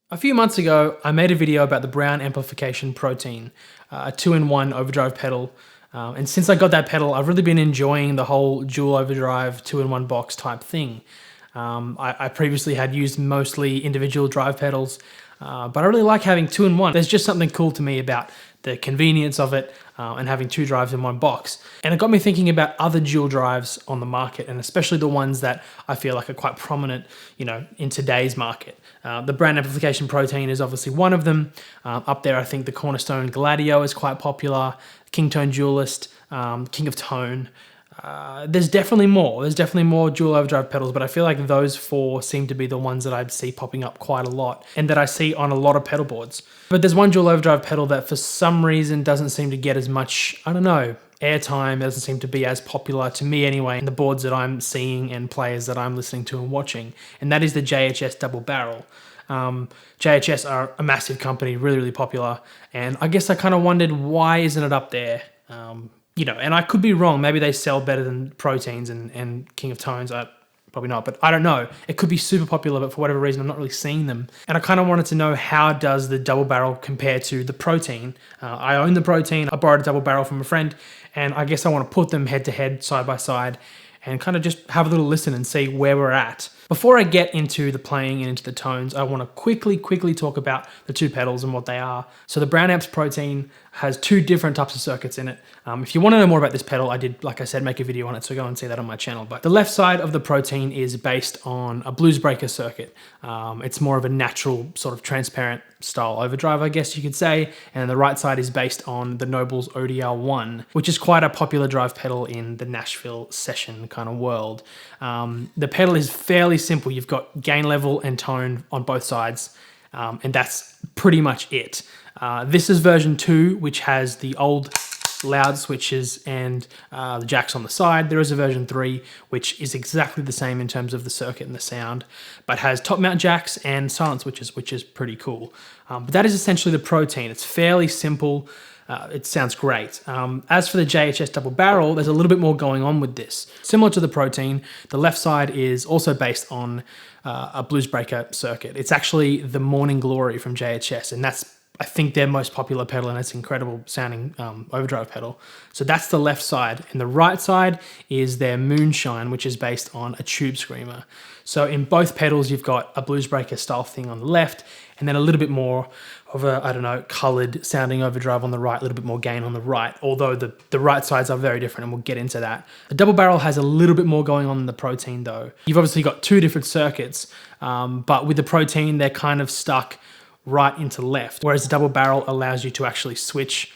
A few months ago, I made a video about the Browne Amplification Protein, a 2-in-1 overdrive pedal. And since I got that pedal, I've really been enjoying the whole dual overdrive 2-in-1 box type thing. I previously had used mostly individual drive pedals, but I really like having 2-in-1. There's just something cool to me about the convenience of it and having two drives in one box. And it got me thinking about other dual drives on the market, and especially the ones that I feel like are quite prominent, in today's market. The Browne Amplification Protein is obviously one of them. Up there, I think the Cornerstone Gladio is quite popular, King Tone Dualist, King of Tone. There's definitely more. There's definitely more dual overdrive pedals, but I feel like those four seem to be the ones that I see popping up quite a lot and that I see on a lot of pedal boards. But there's one dual overdrive pedal that for some reason doesn't seem to get as much, airtime, doesn't seem to be as popular to me anyway, in the boards that I'm seeing and players that I'm listening to and watching, and that is the JHS Double Barrel. JHS are a massive company, really, really popular, and I guess I kind of wondered, why isn't it up there? And I could be wrong. Maybe they sell better than Proteins and King of Tones. Probably not, but I don't know. It could be super popular, but for whatever reason, I'm not really seeing them. And I kind of wanted to know, how does the Double Barrel compare to the Protein? I own the Protein. I borrowed a Double Barrel from a friend, and I guess I want to put them head to head, side by side, and kind of just have a little listen and see where we're at. Before I get into the playing and into the tones, I want to quickly talk about the two pedals and what they are. So the Browne Amps Protein has two different types of circuits in it. If you want to know more about this pedal, I did, like I said, make a video on it, so go and see that on my channel. But the left side of the Protein is based on a blues breaker circuit. It's more of a natural sort of transparent style overdrive, I guess you could say. And the right side is based on the Noble's ODR1, which is quite a popular drive pedal in the Nashville session kind of world. The pedal is fairly simple. You've got gain level and tone on both sides, and that's pretty much it. This is version 2, which has the old loud switches and the jacks on the side. There is a version 3, which is exactly the same in terms of the circuit and the sound, but has top mount jacks and silent switches, which is pretty cool. But that is essentially the Protein. It's fairly simple. It sounds great. As for the JHS Double Barrel, there's a little bit more going on with this. Similar to the Protein, the left side is also based on a blues breaker circuit. It's actually the Morning Glory from JHS, and that's, I think, their most popular pedal, and it's an incredible sounding overdrive pedal. So that's the left side. And the right side is their Moonshine, which is based on a tube screamer. So in both pedals, you've got a blues breaker style thing on the left, and then a little bit more of a, colored sounding overdrive on the right, a little bit more gain on the right, although the right sides are very different, and we'll get into that. The Double Barrel has a little bit more going on in the Protein though. You've obviously got two different circuits, but with the Protein, they're kind of stuck right into left, whereas the Double Barrel allows you to actually switch.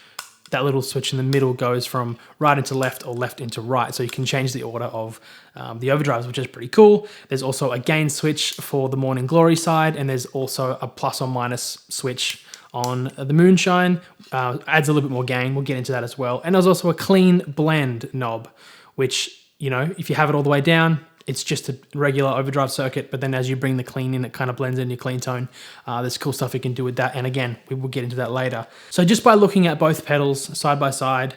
That little switch in the middle goes from right into left or left into right, so you can change the order of the overdrives, which is pretty cool. There's also a gain switch for the Morning Glory side, and there's also a plus or minus switch on the Moonshine. Adds a little bit more gain. We'll get into that as well. And there's also a clean blend knob, which, if you have it all the way down, it's just a regular overdrive circuit, but then as you bring the clean in, it kind of blends in your clean tone. There's cool stuff you can do with that, and again, we will get into that later. So just by looking at both pedals side by side,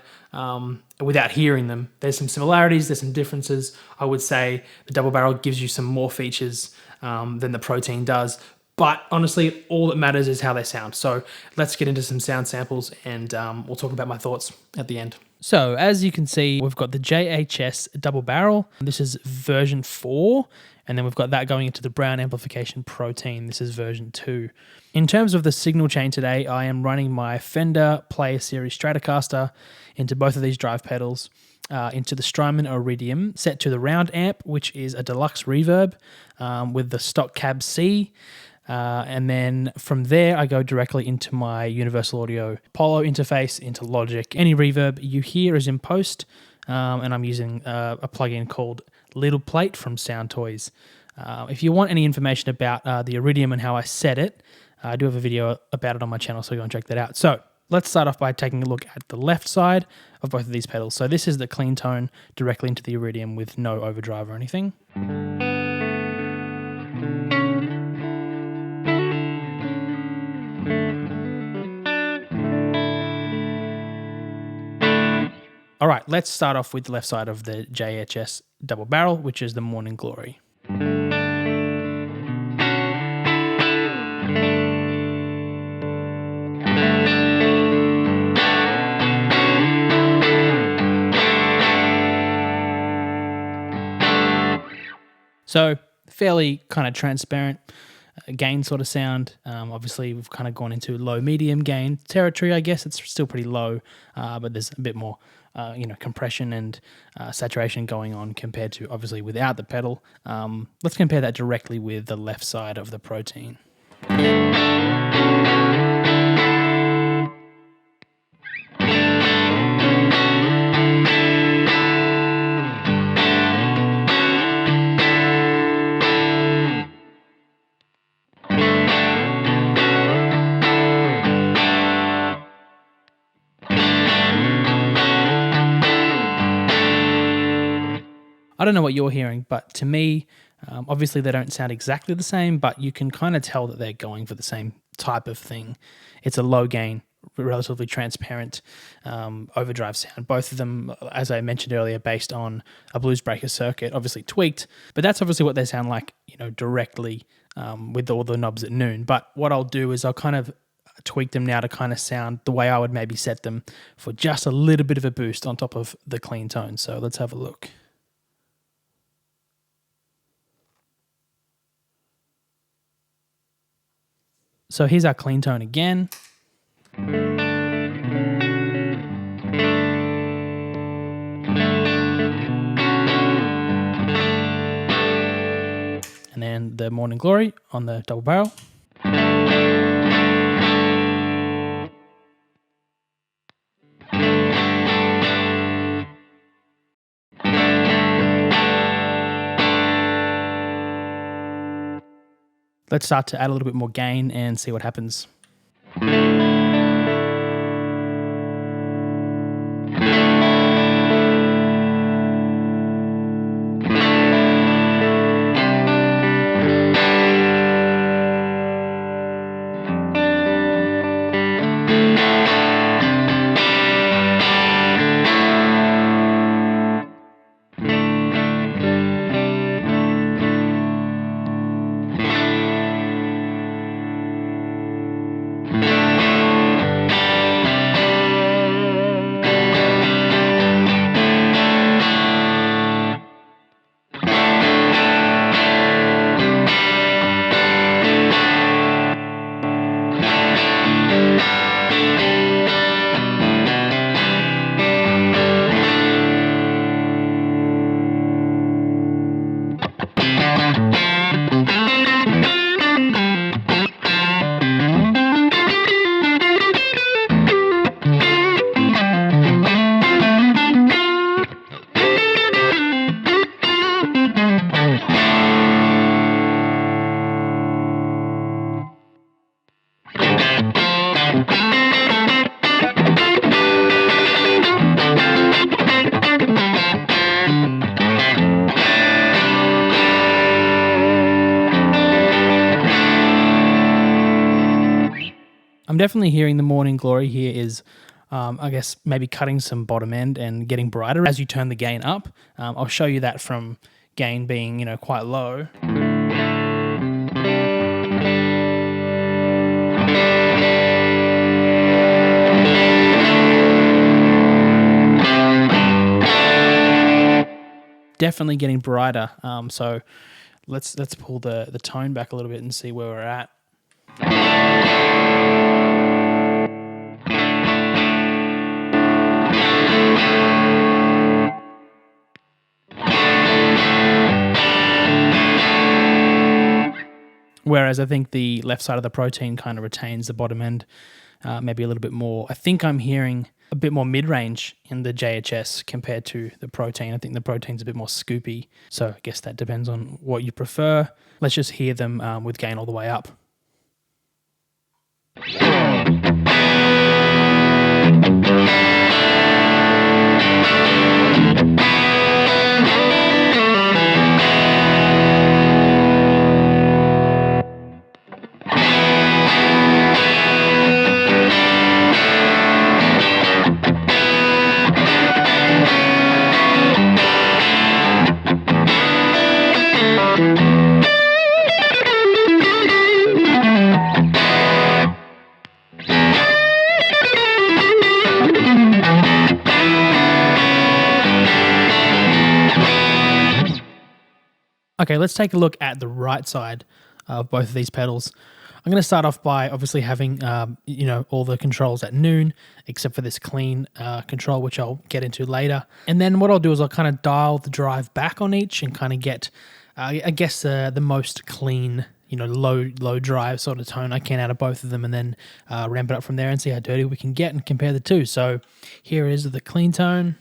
without hearing them, there's some similarities, there's some differences. I would say the Double Barrel gives you some more features than the Protein does, but honestly, all that matters is how they sound. So let's get into some sound samples, and we'll talk about my thoughts at the end. So as you can see, we've got the JHS Double Barrel. This is version 4, and then we've got that going into the Browne Amplification Protein. This is version 2. In terms of the signal chain today, I am running my Fender Player Series Stratocaster into both of these drive pedals, into the Strymon Iridium, set to the Round Amp, which is a deluxe reverb with the stock cab C. And then from there, I go directly into my Universal Audio Polo interface, into Logic. Any reverb you hear is in post, and I'm using a plugin called Little Plate from Sound Toys. If you want any information about the Iridium and how I set it, I do have a video about it on my channel, so go and check that out. So let's start off by taking a look at the left side of both of these pedals. So this is the clean tone directly into the Iridium with no overdrive or anything. All right, let's start off with the left side of the JHS Double Barrel, which is the Morning Glory. So fairly kind of transparent gain sort of sound. Obviously, we've kind of gone into low-medium gain territory, I guess. It's still pretty low, but there's a bit more compression and saturation going on compared to, obviously, without the pedal. Let's compare that directly with the left side of the Protein. I don't know what you're hearing, but to me, obviously they don't sound exactly the same, but you can kind of tell that they're going for the same type of thing. It's a low gain, relatively transparent overdrive sound. Both of them, as I mentioned earlier, based on a blues breaker circuit, obviously tweaked, but that's obviously what they sound like, directly with all the knobs at noon. But what I'll do is I'll kind of tweak them now to kind of sound the way I would maybe set them for just a little bit of a boost on top of the clean tone. So let's have a look. So here's our clean tone again. And then the Morning Glory on the double barrel. Let's start to add a little bit more gain and see what happens. I'm definitely hearing the Morning Glory here is, I guess, maybe cutting some bottom end and getting brighter as you turn the gain up. I'll show you that from gain being, quite low. Definitely getting brighter. So let's pull the tone back a little bit and see where we're at. Whereas I think the left side of the Protein kind of retains the bottom end maybe a little bit more. I think I'm hearing a bit more mid-range in the JHS compared to the Protein. I think the Protein's a bit more scoopy. So I guess that depends on what you prefer. Let's just hear them with gain all the way up. Okay, let's take a look at the right side of both of these pedals. I'm going to start off by obviously having, all the controls at noon, except for this clean control, which I'll get into later. And then what I'll do is I'll kind of dial the drive back on each and kind of get, the most clean, low drive sort of tone I can out of both of them, and then ramp it up from there and see how dirty we can get and compare the two. So here is the clean tone.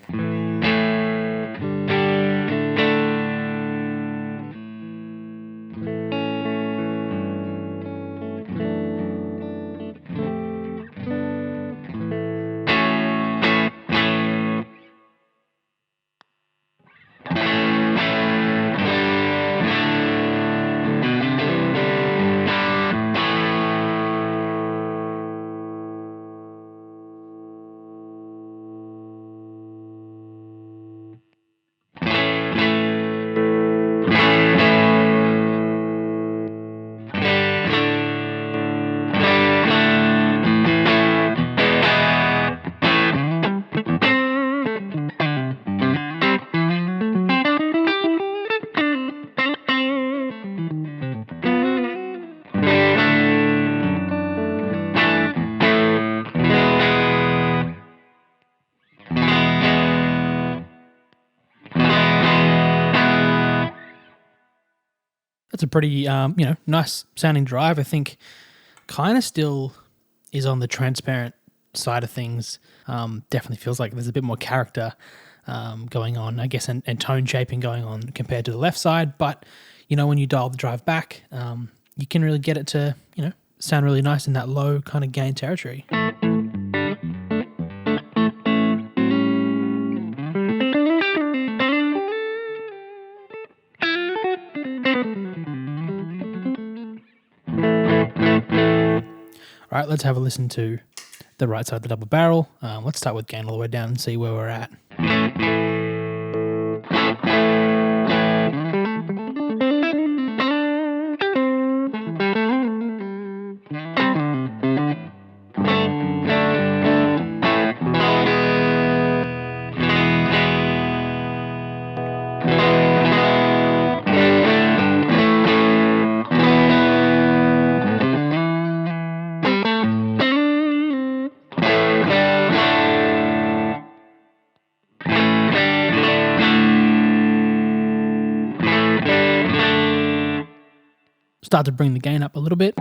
That's a pretty, nice sounding drive. I think kind of still is on the transparent side of things. Definitely feels like there's a bit more character going on, I guess, and tone shaping going on compared to the left side. But, when you dial the drive back, you can really get it to, sound really nice in that low kind of gain territory. All right, let's have a listen to the right side of the double barrel. Let's start with gain all the way down and see where we're at. Start to bring the gain up a little bit.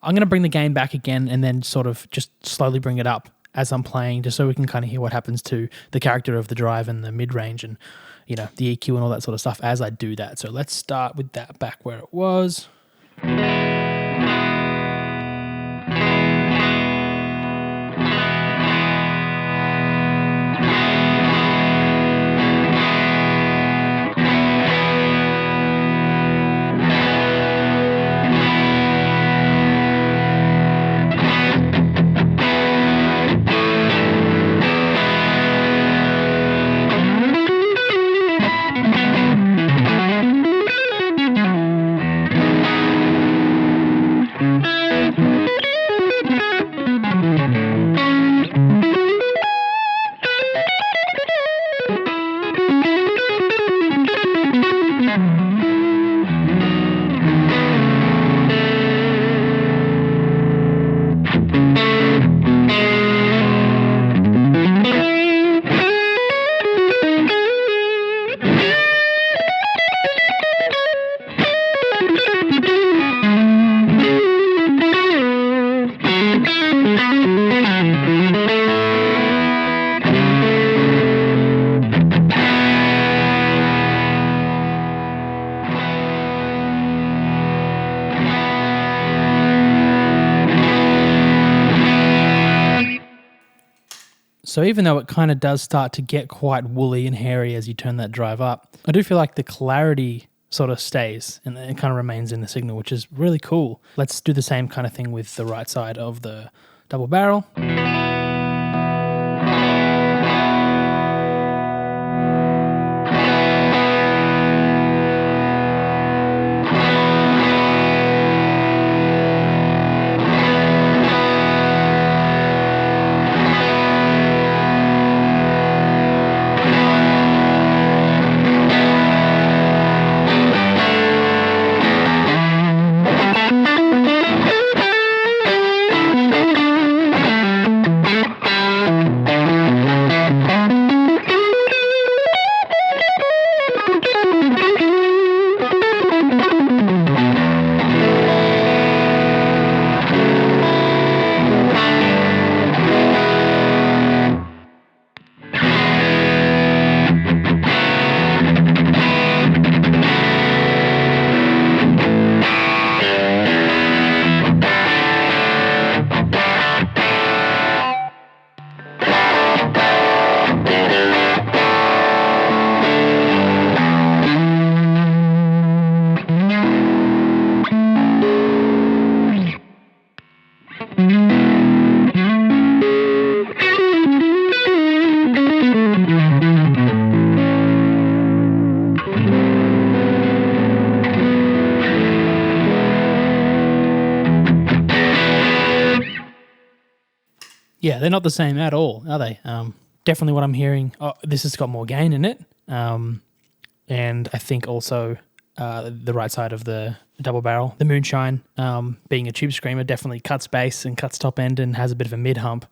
I'm going to bring the gain back again and then sort of just slowly bring it up as I'm playing, just so we can kind of hear what happens to the character of the drive and the mid-range and, the EQ and all that sort of stuff as I do that. So let's start with that back where it was. So even though it kind of does start to get quite woolly and hairy as you turn that drive up, I do feel like the clarity sort of stays and it kind of remains in the signal, which is really cool. Let's do the same kind of thing with the right side of the double barrel. Yeah, they're not the same at all, are they? Definitely what I'm hearing, this has got more gain in it. And I think also the right side of the double barrel, the Moonshine, being a tube screamer, definitely cuts bass and cuts top end and has a bit of a mid hump.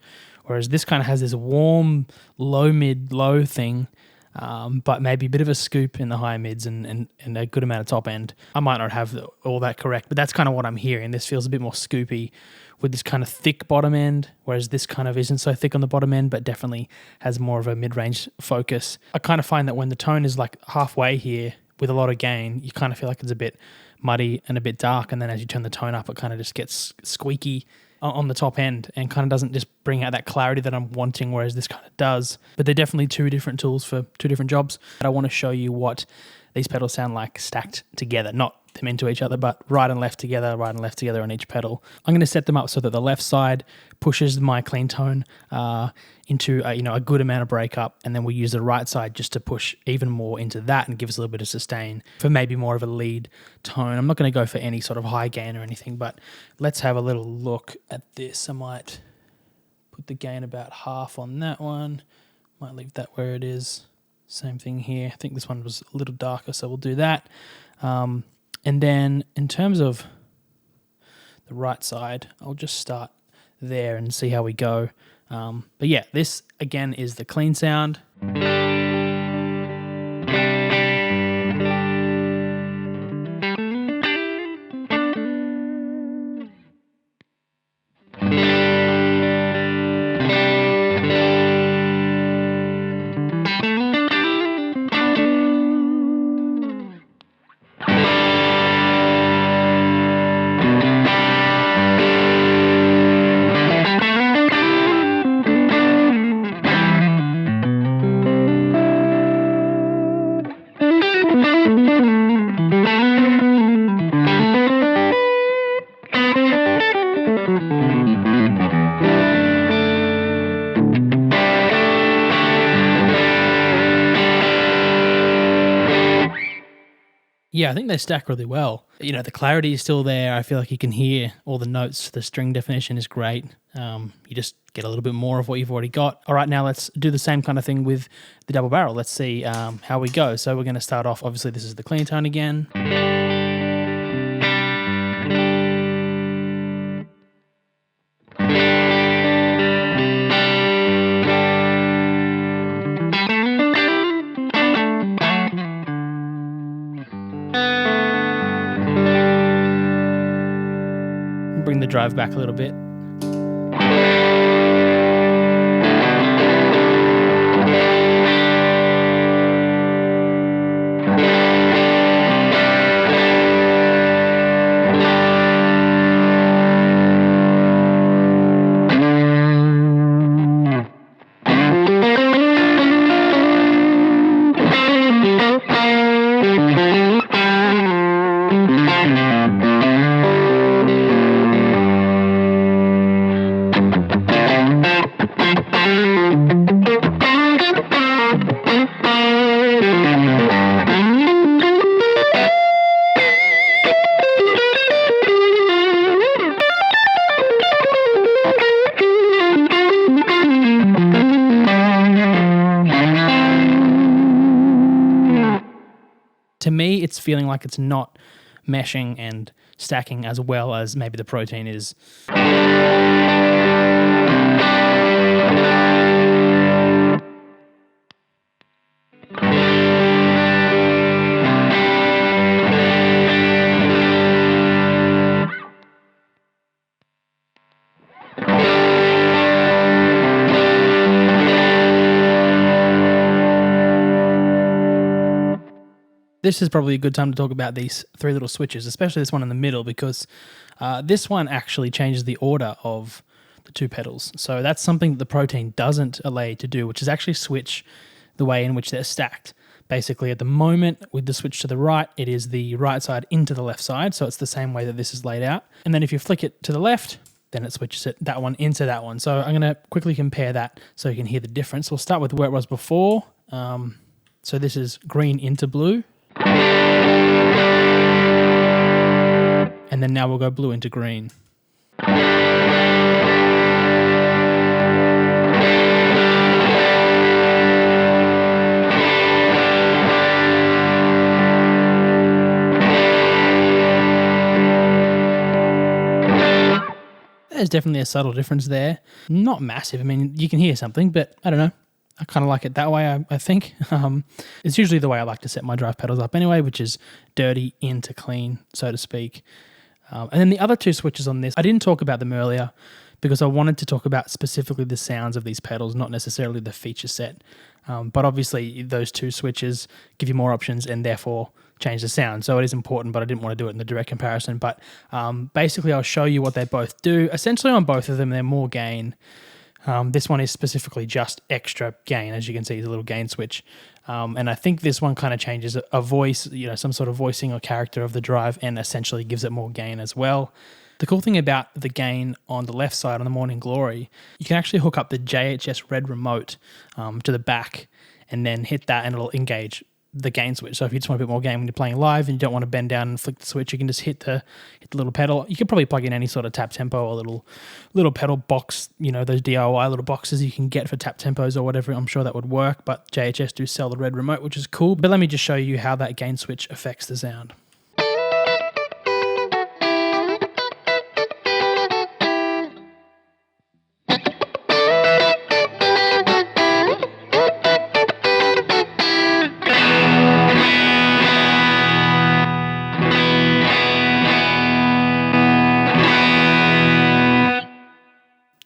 Whereas this kind of has this warm, low, mid, low thing, but maybe a bit of a scoop in the high mids and a good amount of top end. I might not have all that correct, but that's kind of what I'm hearing. This feels a bit more scoopy with this kind of thick bottom end, whereas this kind of isn't so thick on the bottom end, but definitely has more of a mid-range focus. I kind of find that when the tone is like halfway here with a lot of gain, you kind of feel like it's a bit muddy and a bit dark, and then as you turn the tone up, it kind of just gets squeaky on the top end and kind of doesn't just bring out that clarity that I'm wanting, whereas this kind of does. But they're definitely two different tools for two different jobs. But I want to show you what these pedals sound like stacked together, not them into each other, but right and left together on each pedal. I'm going to set them up so that the left side pushes my clean tone into a good amount of breakup, and then we'll use the right side just to push even more into that and give us a little bit of sustain for maybe more of a lead tone. I'm not going to go for any sort of high gain or anything, but let's have a little look at this. I might put the gain about half on that one. Might leave that where it is. Same thing here. I think this one was a little darker, so we'll do that. And then in terms of the right side, I'll just start there and see how we go. But yeah, this again is the clean sound. Yeah, I think they stack really well. The clarity is still there. I feel like you can hear all the notes. The string definition is great. You just get a little bit more of what you've already got. All right, now let's do the same kind of thing with the double barrel. Let's see how we go. So we're going to start off, obviously this is the clean tone again. Bring the drive back a little bit. to me, it's feeling like it's not meshing and stacking as well as maybe the Protein is. This is probably a good time to talk about these three little switches, especially this one in the middle, because this one actually changes the order of the two pedals. So that's something that the Protein doesn't allow you to do, which is actually switch the way in which they're stacked. Basically, at the moment, with the switch to the right, it is the right side into the left side, so it's the same way that this is laid out. And then if you flick it to the left, then it switches it that one into that one. So I'm going to quickly compare that so you can hear the difference. We'll start with where it was before. So this is green into blue. And then now we'll go blue into green. There's definitely a subtle difference there. Not massive. I mean, you can hear something, but I don't know. I kind of like it that way, I think. It's usually the way I like to set my drive pedals up anyway, which is dirty into clean, so to speak. And then the other two switches on this, I didn't talk about them earlier because I wanted to talk about specifically the sounds of these pedals, not necessarily the feature set. But obviously those two switches give you more options and therefore change the sound. So it is important, but I didn't want to do it in the direct comparison. But basically I'll show you what they both do. Essentially on both of them, they're more gain. This one is specifically just extra gain. As you can see, it's a little gain switch. And I think this one kind of changes a voice, some sort of voicing or character of the drive and essentially gives it more gain as well. The cool thing about the gain on the left side on the Morning Glory, you can actually hook up the JHS red remote to the back and then hit that and it'll engage the gain switch. So if you just want a bit more gain when you're playing live and you don't want to bend down and flick the switch, you can just hit the little pedal. You could probably plug in any sort of tap tempo or little pedal box, those DIY little boxes you can get for tap tempos or whatever. I'm sure that would work, but JHS do sell the red remote, which is cool. But let me just show you how that gain switch affects the sound.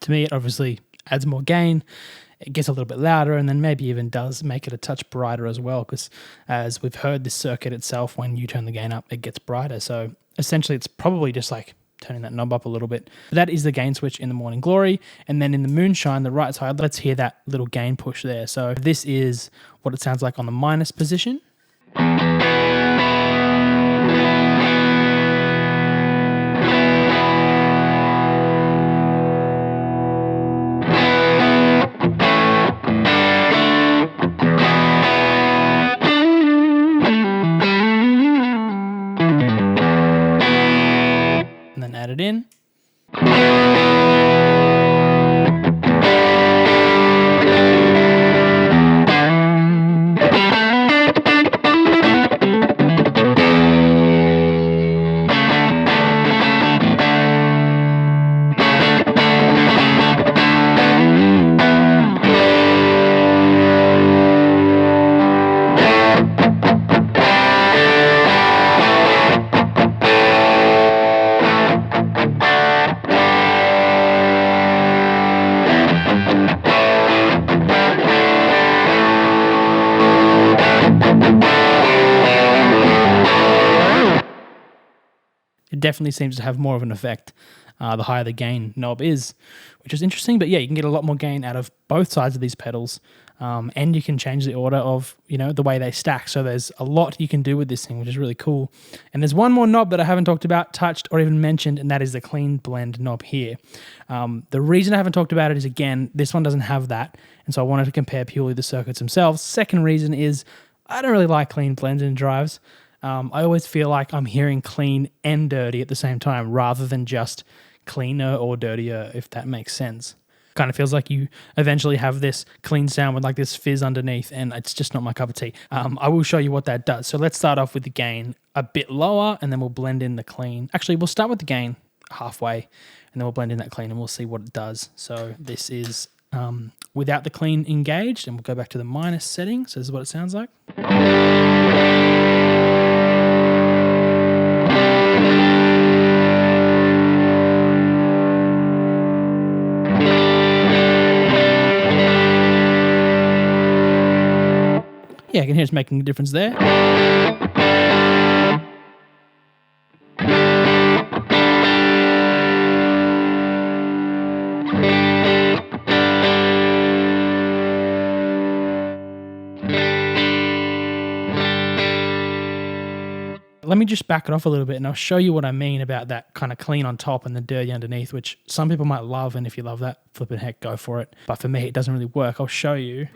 To me, it obviously adds more gain, it gets a little bit louder, and then maybe even does make it a touch brighter as well, because as we've heard, this circuit itself, when you turn the gain up, it gets brighter. So essentially, it's probably just like turning that knob up a little bit. But that is the gain switch in the Morning Glory. And then in the Moonshine, the right side, let's hear that little gain push there. So this is what it sounds like on the minus position. Add it in. It definitely seems to have more of an effect the higher the gain knob is, which is interesting. But yeah, you can get a lot more gain out of both sides of these pedals, and you can change the order of the way they stack. So there's a lot you can do with this thing, which is really cool. And there's one more knob that I haven't talked about, touched, or even mentioned, and that is the clean blend knob here. The reason I haven't talked about it is, again, this one doesn't have that, and so I wanted to compare purely the circuits themselves. Second reason is I don't really like clean blends in drives. I always feel like I'm hearing clean and dirty at the same time rather than just cleaner or dirtier, if that makes sense. Kind of feels like you eventually have this clean sound with like this fizz underneath, and it's just not my cup of tea. I will show you what that does. So let's start off with the gain a bit lower, and then we'll blend in the clean. Actually, we'll start with the gain halfway, and then we'll blend in that clean, and we'll see what it does. So this is without the clean engaged, and we'll go back to the minus setting. So this is what it sounds like. Yeah, I can hear it's making a difference there. Let me just back it off a little bit and I'll show you what I mean about that kind of clean on top and the dirty underneath, which some people might love, and if you love that, flipping heck, go for it. But for me, it doesn't really work. I'll show you.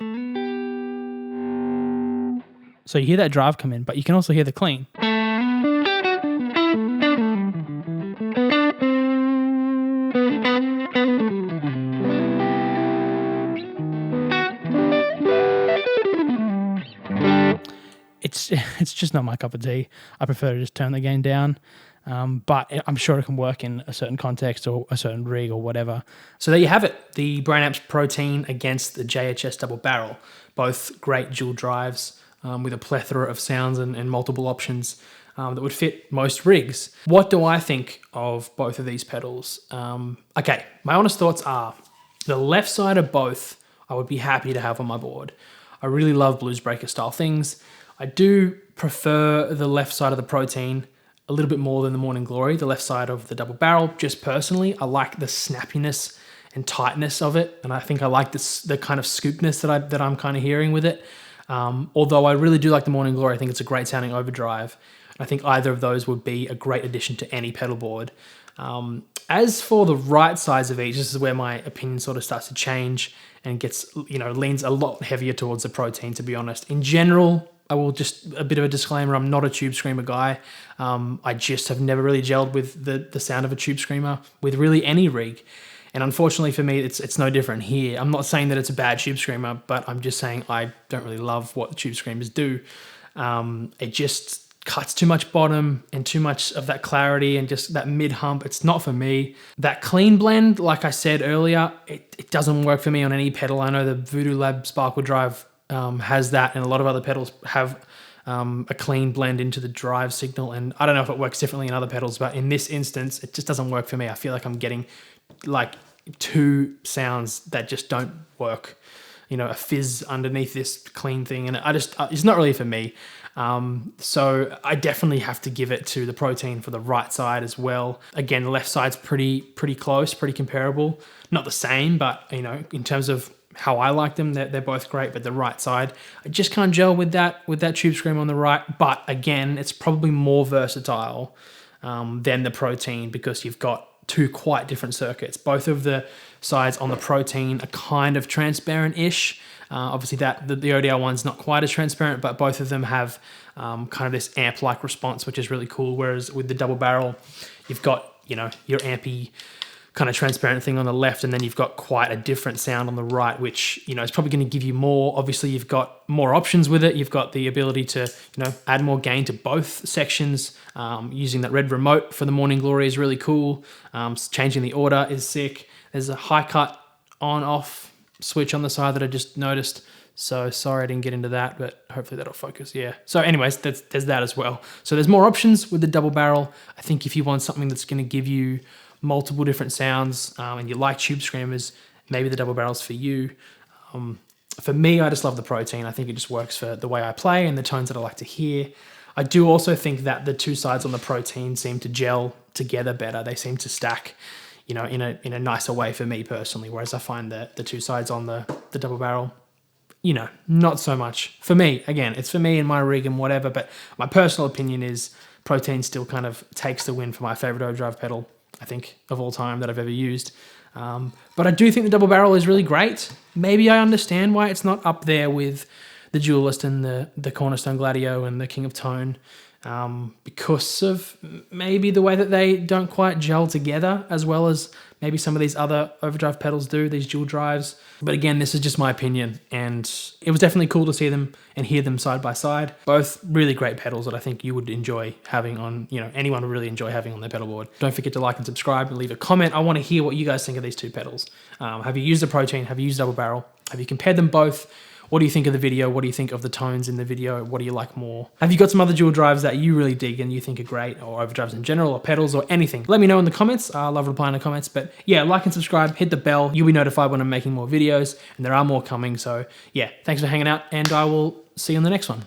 So you hear that drive come in, but you can also hear the clean. It's just not my cup of tea. I prefer to just turn the gain down. But I'm sure it can work in a certain context or a certain rig or whatever. So there you have it, the Browne Amps Protein against the JHS Double Barrel. Both great dual drives with a plethora of sounds and multiple options that would fit most rigs. What do I think of both of these pedals? Okay, my honest thoughts are the left side of both I would be happy to have on my board. I really love blues breaker style things. I do prefer the left side of the Protein a little bit more than the Morning Glory, the left side of the Double Barrel. Just personally, I like the snappiness and tightness of it, and I think I like the kind of scoopness that I'm kind of hearing with it. Although I really do like the Morning Glory, I think it's a great sounding overdrive. I think either of those would be a great addition to any pedal board. As for the right sides of each, this is where my opinion sort of starts to change and gets, leans a lot heavier towards the Protein, to be honest. In general, I will just, a bit of a disclaimer, I'm not a tube screamer guy. I just have never really gelled with the sound of a tube screamer with really any rig. And unfortunately for me, it's no different here. I'm not saying that it's a bad tube screamer, but I'm just saying I don't really love what the tube screamers do. It just cuts too much bottom and too much of that clarity and just that mid hump. It's not for me. That clean blend, like I said earlier, it doesn't work for me on any pedal. I know the Voodoo Lab Sparkle Drive has that, and a lot of other pedals have a clean blend into the drive signal, and I don't know if it works differently in other pedals, but in this instance, it just doesn't work for me. I feel like I'm getting like two sounds that just don't work, a fizz underneath this clean thing, and it's not really for me. So I definitely have to give it to the Protein for the right side as well. Again, the left side's pretty close, pretty comparable. Not the same, but in terms of how I like them, they're both great, but the right side, I just can't gel with that tube scream on the right. But again, it's probably more versatile than the Protein because you've got two quite different circuits. Both of the sides on the Protein are kind of transparent-ish. Obviously the ODR one's not quite as transparent, but both of them have kind of this amp-like response, which is really cool. Whereas with the Double Barrel, you've got, your ampy kind of transparent thing on the left, and then you've got quite a different sound on the right, which, is probably going to give you more. Obviously, you've got more options with it. You've got the ability to, add more gain to both sections. Using that red remote for the Morning Glory is really cool. Changing the order is sick. There's a high cut on-off switch on the side that I just noticed. So sorry I didn't get into that, but hopefully that'll focus. Yeah. So anyways, there's that as well. So there's more options with the Double Barrel. I think if you want something that's going to give you multiple different sounds and you like tube screamers, maybe the Double Barrel's for you. For me, I just love the Protein. I think it just works for the way I play and the tones that I like to hear. I do also think that the two sides on the Protein seem to gel together better. They seem to stack, in a nicer way for me personally, whereas I find that the two sides on the Double Barrel, not so much. For me, again, it's for me and my rig and whatever, but my personal opinion is Protein still kind of takes the win for my favorite overdrive pedal, I think, of all time that I've ever used. But I do think the Double Barrel is really great. Maybe I understand why it's not up there with the Duelist and the Cornerstone Gladio and the King of Tone. because of maybe the way that they don't quite gel together as well as maybe some of these other overdrive pedals do, these dual drives. But again, this is just my opinion, and it was definitely cool to see them and hear them side by side. Both really great pedals that I think you would enjoy having on, anyone would really enjoy having on their pedal board. Don't forget to like and subscribe and leave a comment. I want to hear what you guys think of these two pedals. Have you used the Protein? Have you used Double Barrel? Have you compared them both? What do you think of the video? What do you think of the tones in the video? What do you like more? Have you got some other dual drives that you really dig and you think are great, or overdrives in general, or pedals, or anything? Let me know in the comments. I love replying to comments. But yeah, like and subscribe, hit the bell. You'll be notified when I'm making more videos, and there are more coming. So yeah, thanks for hanging out, and I will see you on the next one.